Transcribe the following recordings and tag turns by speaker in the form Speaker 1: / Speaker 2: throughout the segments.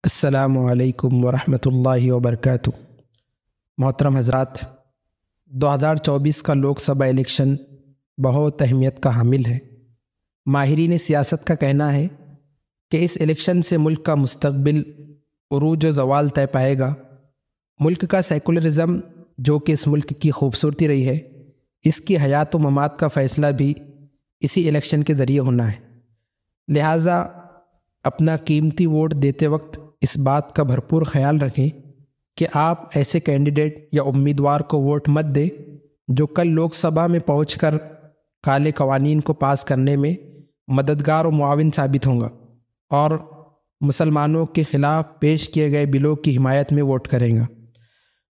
Speaker 1: السلام علیکم ورحمۃ اللہ وبرکاتہ۔ محترم حضرات، 2024 کا لوک سبھا الیکشن بہت اہمیت کا حامل ہے۔ ماہرین سیاست کا کہنا ہے کہ اس الیکشن سے ملک کا مستقبل عروج و زوال طے پائے گا۔ ملک کا سیکولرزم، جو کہ اس ملک کی خوبصورتی رہی ہے، اس کی حیات و ممات کا فیصلہ بھی اسی الیکشن کے ذریعے ہونا ہے۔ لہٰذا اپنا قیمتی ووٹ دیتے وقت اس بات کا بھرپور خیال رکھیں کہ آپ ایسے کینڈیڈیٹ یا امیدوار کو ووٹ مت دیں جو کل لوک سبھا میں پہنچ کر کالے قوانین کو پاس کرنے میں مددگار و معاون ثابت ہوں گا اور مسلمانوں کے خلاف پیش کیے گئے بلوں کی حمایت میں ووٹ کریں گا۔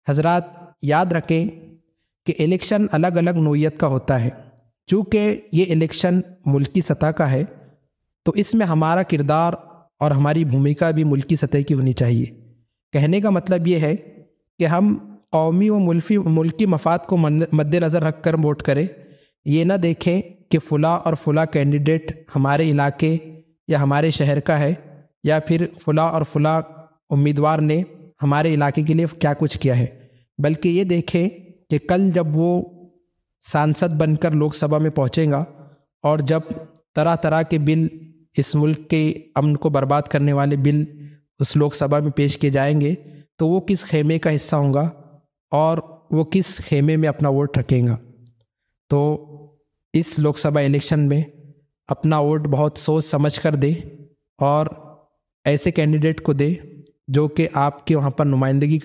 Speaker 1: حضرات، یاد رکھیں کہ الیکشن الگ الگ نوعیت کا ہوتا ہے۔ چونکہ یہ الیکشن ملکی سطح کا ہے تو اس میں ہمارا کردار اور ہماری بھومکا بھی ملکی سطح کی ہونی چاہیے۔ کہنے کا مطلب یہ ہے کہ ہم قومی و ملکی مفاد کو مد نظر رکھ کر ووٹ کریں۔ یہ نہ دیکھیں کہ فلاں اور فلاں کینڈیڈیٹ ہمارے علاقے یا ہمارے شہر کا ہے، یا پھر فلاں اور فلاں امیدوار نے ہمارے علاقے کے لیے کیا کچھ کیا ہے، بلکہ یہ دیکھیں کہ کل جب وہ سانسد بن کر لوک سبھا میں پہنچے گا اور جب طرح طرح کے بل، اس ملک کے امن کو برباد کرنے والے بل اس لوک سبھا میں پیش کیے جائیں گے، تو وہ کس خیمے کا حصہ ہوں گا اور وہ کس خیمے میں اپنا ووٹ رکھیں گا۔ تو اس لوک سبھا الیکشن میں اپنا ووٹ بہت سوچ سمجھ کر دے اور ایسے کینڈیڈیٹ کو دے جو کہ آپ کے وہاں پر نمائندگی